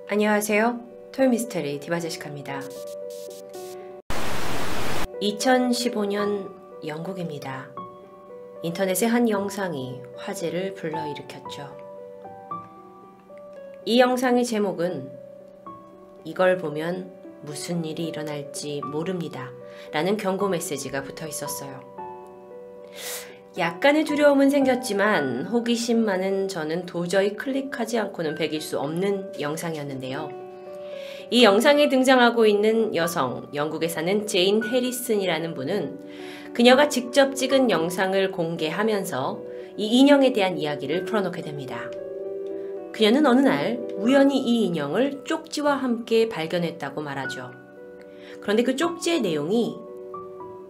안녕하세요. 토요미스테리 디바제시카입니다. 2015년 영국입니다. 인터넷의 한 영상이 화제를 불러일으켰죠. 이 영상의 제목은 이걸 보면 무슨 일이 일어날지 모릅니다 라는 경고 메시지가 붙어 있었어요. 약간의 두려움은 생겼지만 호기심 많은 저는 도저히 클릭하지 않고는 베길 수 없는 영상이었는데요. 이 영상에 등장하고 있는 여성, 영국에 사는 제인 해리슨이라는 분은 그녀가 직접 찍은 영상을 공개하면서 이 인형에 대한 이야기를 풀어놓게 됩니다. 그녀는 어느 날 우연히 이 인형을 쪽지와 함께 발견했다고 말하죠. 그런데 그 쪽지의 내용이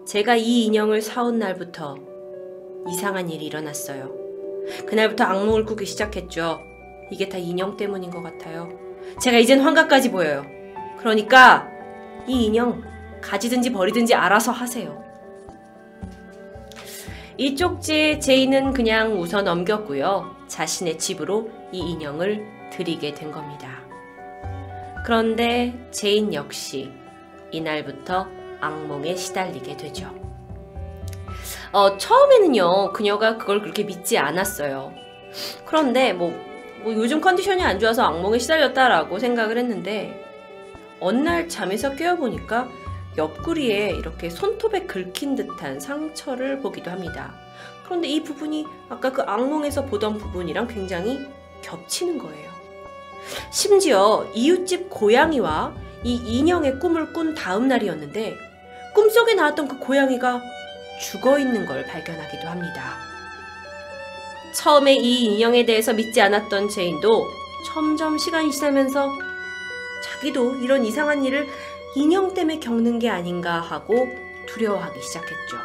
제가 이 인형을 사온 날부터 이상한 일이 일어났어요. 그날부터 악몽을 꾸기 시작했죠. 이게 다 인형 때문인 것 같아요. 제가 이젠 환각까지 보여요. 그러니까 이 인형 가지든지 버리든지 알아서 하세요. 이 쪽지에 제인은 그냥 웃어 넘겼고요. 자신의 집으로 이 인형을 드리게 된 겁니다. 그런데 제인 역시 이날부터 악몽에 시달리게 되죠. 처음에는요, 그녀가 그걸 그렇게 믿지 않았어요. 그런데 뭐 요즘 컨디션이 안 좋아서 악몽에 시달렸다라고 생각을 했는데 어느 날 잠에서 깨어보니까 옆구리에 이렇게 손톱에 긁힌 듯한 상처를 보기도 합니다. 그런데 이 부분이 아까 그 악몽에서 보던 부분이랑 굉장히 겹치는 거예요. 심지어 이웃집 고양이와 이 인형의 꿈을 꾼 다음 날이었는데 꿈속에 나왔던 그 고양이가 죽어있는 걸 발견하기도 합니다. 처음에 이 인형에 대해서 믿지 않았던 제인도 점점 시간이 지나면서 자기도 이런 이상한 일을 인형 때문에 겪는 게 아닌가 하고 두려워하기 시작했죠.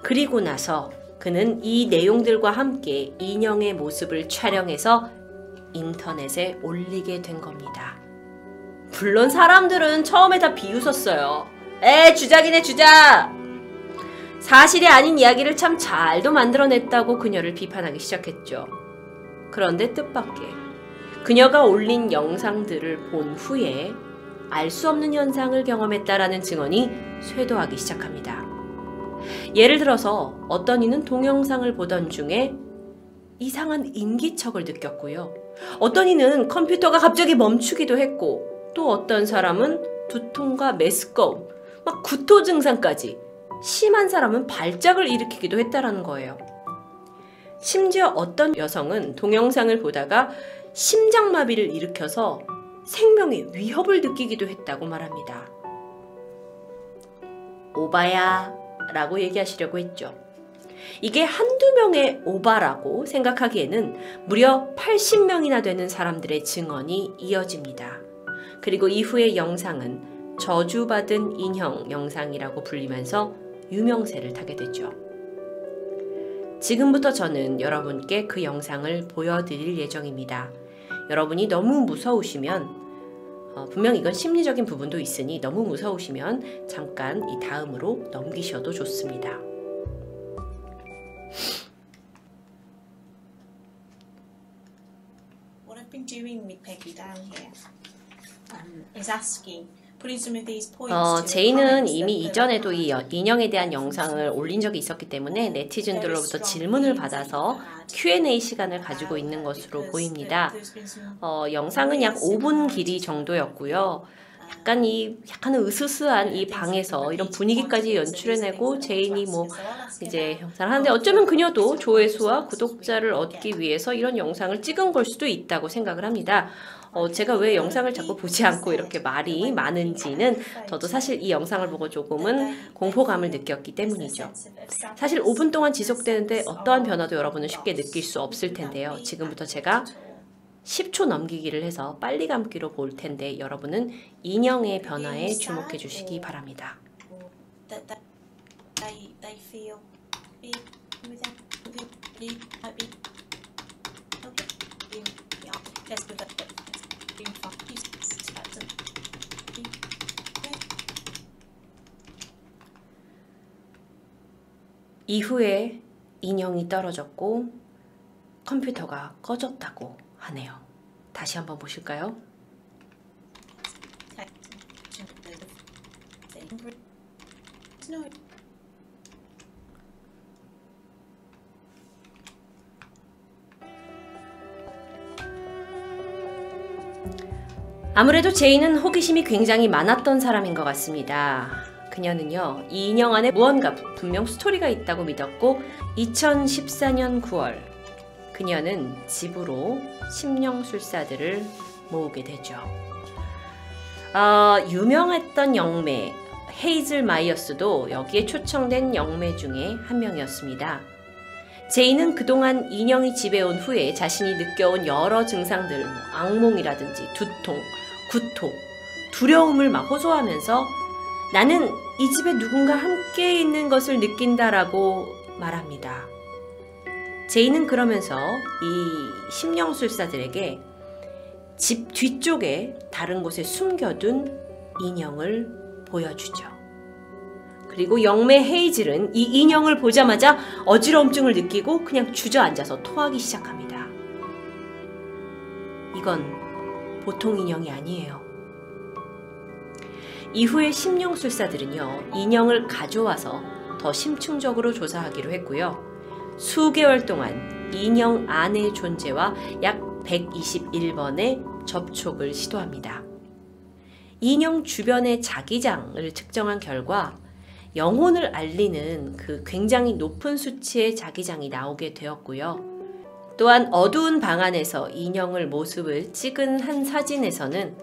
그리고 나서 그는 이 내용들과 함께 인형의 모습을 촬영해서 인터넷에 올리게 된 겁니다. 물론 사람들은 처음에 다 비웃었어요. 주작이네 주작! 사실이 아닌 이야기를 참 잘도 만들어냈다고 그녀를 비판하기 시작했죠. 그런데 뜻밖의 그녀가 올린 영상들을 본 후에 알 수 없는 현상을 경험했다라는 증언이 쇄도하기 시작합니다. 예를 들어서 어떤 이는 동영상을 보던 중에 이상한 인기척을 느꼈고요. 어떤 이는 컴퓨터가 갑자기 멈추기도 했고 또 어떤 사람은 두통과 메스꺼움, 막 구토 증상까지 심한 사람은 발작을 일으키기도 했다라는 거예요. 심지어 어떤 여성은 동영상을 보다가 심장마비를 일으켜서 생명의 위협을 느끼기도 했다고 말합니다. 오바야 라고 얘기하시려고 했죠. 이게 한두 명의 오바라고 생각하기에는 무려 80명이나 되는 사람들의 증언이 이어집니다. 그리고 이후의 영상은 저주받은 인형 영상이라고 불리면서 유명세를 타게 되죠. 지금부터 저는 여러분께 그 영상을 보여드릴 예정입니다. 여러분이 너무 무서우시면 분명 이건 심리적인 부분도 있으니 너무 무서우시면 잠깐 이 다음으로 넘기셔도 좋습니다. What I've been doing with Peggy down here is asking 제인은 이미 이전에도 이 인형에 대한 영상을 올린 적이 있었기 때문에 네티즌들로부터 질문을 받아서 Q&A 시간을 가지고 있는 것으로 보입니다. 영상은 약 5분 길이 정도였고요. 약간 으스스한 이 방에서 이런 분위기까지 연출해내고 제인이 이제 영상을 하는데 어쩌면 그녀도 조회수와 구독자를 얻기 위해서 이런 영상을 찍은 걸 수도 있다고 생각을 합니다. 제가 왜 영상을 자꾸 보지 않고 이렇게 말이 많은지는 저도 사실 이 영상을 보고 조금은 공포감을 느꼈기 때문이죠. 사실 5분 동안 지속되는데 어떠한 변화도 여러분은 쉽게 느낄 수 없을 텐데요. 지금부터 제가 10초 넘기기를 해서 빨리 감기로 볼 텐데 여러분은 인형의 변화에 주목해 주시기 바랍니다. 이후에 인형이 떨어졌고 컴퓨터가 꺼졌다고 하네요. 다시 한번 보실까요? 아무래도 제이는 호기심이 굉장히 많았던 사람인 것 같습니다. 그녀는요, 이 인형 안에 무언가 분명 스토리가 있다고 믿었고 2014년 9월 그녀는 집으로 심령술사들을 모으게 되죠. 유명했던 영매 헤이즐 마이어스도 여기에 초청된 영매 중에 한 명이었습니다. 제이는 그동안 인형이 집에 온 후에 자신이 느껴온 여러 증상들, 악몽이라든지 두통, 구토, 두려움을 막 호소하면서 나는 이 집에 누군가 함께 있는 것을 느낀다라고 말합니다. 제이는 그러면서 이 심령술사들에게 집 뒤쪽에 다른 곳에 숨겨둔 인형을 보여주죠. 그리고 영매 헤이즐은 이 인형을 보자마자 어지러움증을 느끼고 그냥 주저앉아서 토하기 시작합니다. 이건 보통 인형이 아니에요. 이후에 심령술사들은요, 인형을 가져와서 더 심층적으로 조사하기로 했고요. 수개월 동안 인형 안의 존재와 약 121번의 접촉을 시도합니다. 인형 주변의 자기장을 측정한 결과 영혼을 알리는 그 굉장히 높은 수치의 자기장이 나오게 되었고요. 또한 어두운 방 안에서 인형을 모습을 찍은 한 사진에서는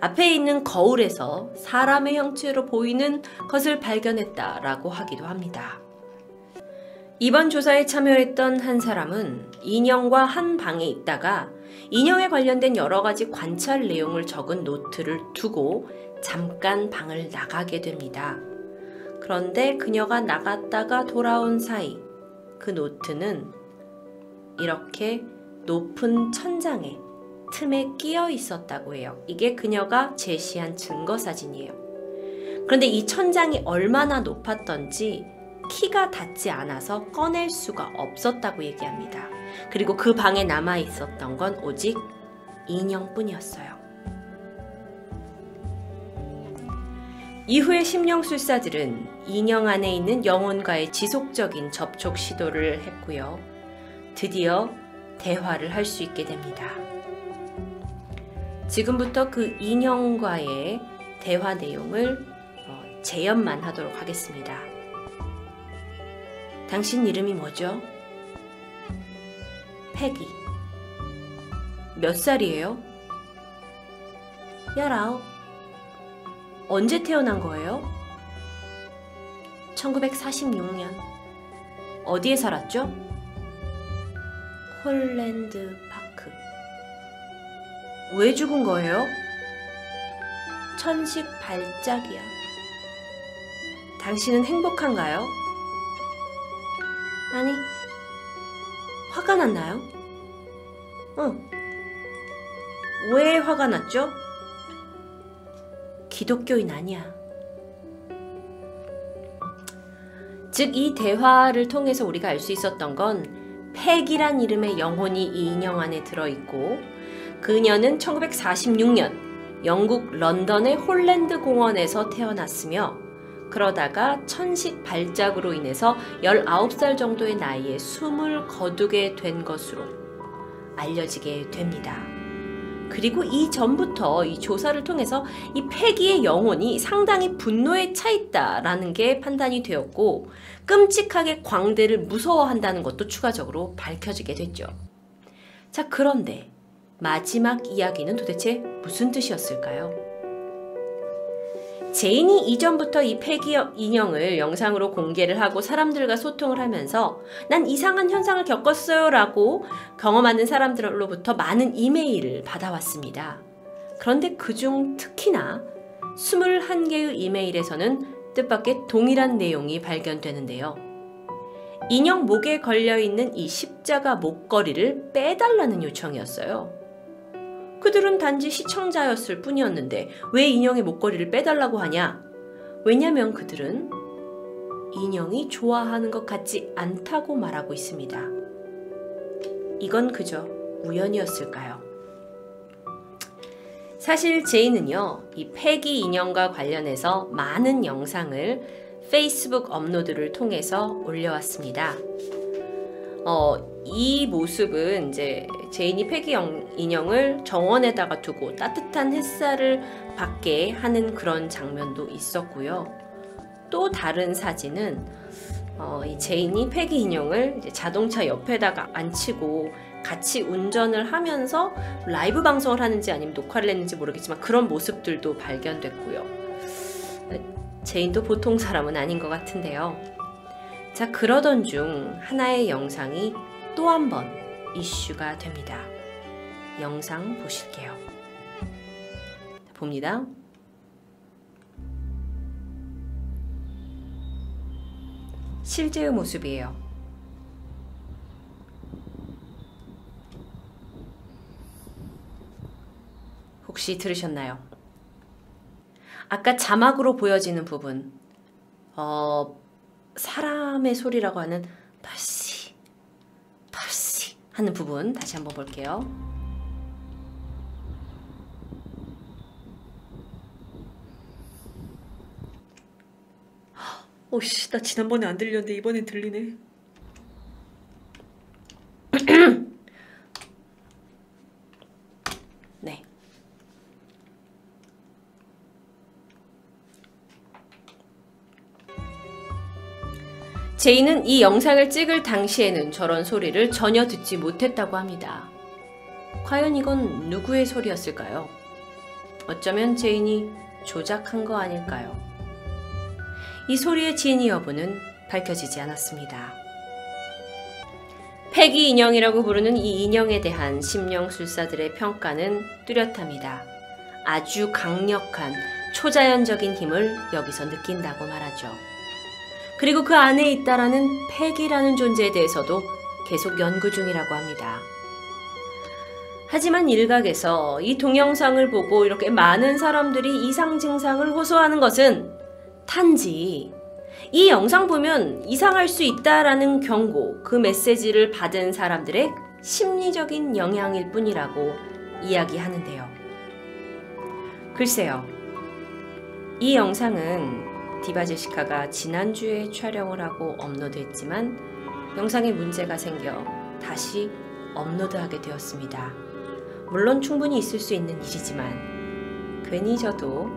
앞에 있는 거울에서 사람의 형체로 보이는 것을 발견했다라고 하기도 합니다. 이번 조사에 참여했던 한 사람은 인형과 한 방에 있다가 인형에 관련된 여러 가지 관찰 내용을 적은 노트를 두고 잠깐 방을 나가게 됩니다. 그런데 그녀가 나갔다가 돌아온 사이 그 노트는 이렇게 높은 천장에 틈에 끼어 있었다고 해요. 이게 그녀가 제시한 증거 사진이에요. 그런데 이 천장이 얼마나 높았던지 키가 닿지 않아서 꺼낼 수가 없었다고 얘기합니다. 그리고 그 방에 남아 있었던 건 오직 인형뿐이었어요. 이후에 심령술사들은 인형 안에 있는 영혼과의 지속적인 접촉 시도를 했고요. 드디어 대화를 할 수 있게 됩니다. 지금부터 그 인형과의 대화 내용을 재연만 하도록 하겠습니다. 당신 이름이 뭐죠? 패기. 몇 살이에요? 19. 언제 태어난 거예요? 1946년. 어디에 살았죠? 홀랜드 파크. 왜 죽은 거예요? 천식 발작이야. 당신은 행복한가요? 아니, 화가 났나요? 응. 왜 화가 났죠? 기독교인 아니야. 즉, 이 대화를 통해서 우리가 알 수 있었던 건 팩이란 이름의 영혼이 이 인형 안에 들어있고 그녀는 1946년 영국 런던의 홀랜드 공원에서 태어났으며 그러다가 천식 발작으로 인해서 19살 정도의 나이에 숨을 거두게 된 것으로 알려지게 됩니다. 그리고 이전부터 이 조사를 통해서 이 패기의 영혼이 상당히 분노에 차 있다라는 게 판단이 되었고 끔찍하게 광대를 무서워한다는 것도 추가적으로 밝혀지게 됐죠. 자, 그런데 마지막 이야기는 도대체 무슨 뜻이었을까요? 제인이 이전부터 이 패기 인형을 영상으로 공개를 하고 사람들과 소통을 하면서 난 이상한 현상을 겪었어요 라고 경험하는 사람들로부터 많은 이메일을 받아왔습니다. 그런데 그중 특히나 21개의 이메일에서는 뜻밖의 동일한 내용이 발견되는데요. 인형 목에 걸려있는 이 십자가 목걸이를 빼달라는 요청이었어요. 그들은 단지 시청자였을 뿐이었는데 왜 인형의 목걸이를 빼달라고 하냐? 왜냐면 그들은 인형이 좋아하는 것 같지 않다고 말하고 있습니다. 이건 그저 우연이었을까요? 사실 제이는요, 이 패기 인형과 관련해서 많은 영상을 페이스북 업로드를 통해서 올려왔습니다. 이 모습은 이제 제인이 패기 인형을 정원에다가 두고 따뜻한 햇살을 받게 하는 그런 장면도 있었고요. 또 다른 사진은 이 제인이 패기 인형을 이제 자동차 옆에다가 앉히고 같이 운전을 하면서 라이브 방송을 하는지 아니면 녹화를 했는지 모르겠지만 그런 모습들도 발견됐고요. 제인도 보통 사람은 아닌 것 같은데요. 자, 그러던 중 하나의 영상이 또 한 번 이슈가 됩니다. 영상 보실게요. 봅니다. 실제의 모습이에요. 혹시 들으셨나요? 아까 자막으로 보여지는 부분, 사람의 소리라고 하는 파시 하는 부분 다시 한번 볼게요. 오씨, 나 지난번에 안 들렸는데 이번엔 들리네. 네. 제이는 이 영상을 찍을 당시에는 저런 소리를 전혀 듣지 못했다고 합니다. 과연 이건 누구의 소리였을까요? 어쩌면 제인이 조작한 거 아닐까요? 이 소리의 진위 여부는 밝혀지지 않았습니다. 패기 인형이라고 부르는 이 인형에 대한 심령술사들의 평가는 뚜렷합니다. 아주 강력한 초자연적인 힘을 여기서 느낀다고 말하죠. 그리고 그 안에 있다라는 패기라는 존재에 대해서도 계속 연구 중이라고 합니다. 하지만 일각에서 이 동영상을 보고 이렇게 많은 사람들이 이상 증상을 호소하는 것은 단지 이 영상 보면 이상할 수 있다라는 경고, 그 메시지를 받은 사람들의 심리적인 영향일 뿐이라고 이야기하는데요. 글쎄요, 이 영상은 디바 제시카가 지난주에 촬영을 하고 업로드했지만 영상에 문제가 생겨 다시 업로드하게 되었습니다. 물론 충분히 있을 수 있는 일이지만 괜히 저도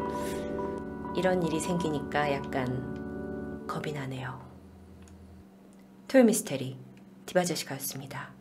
이런 일이 생기니까 약간 겁이 나네요. 토요미스테리 디바 제시카였습니다.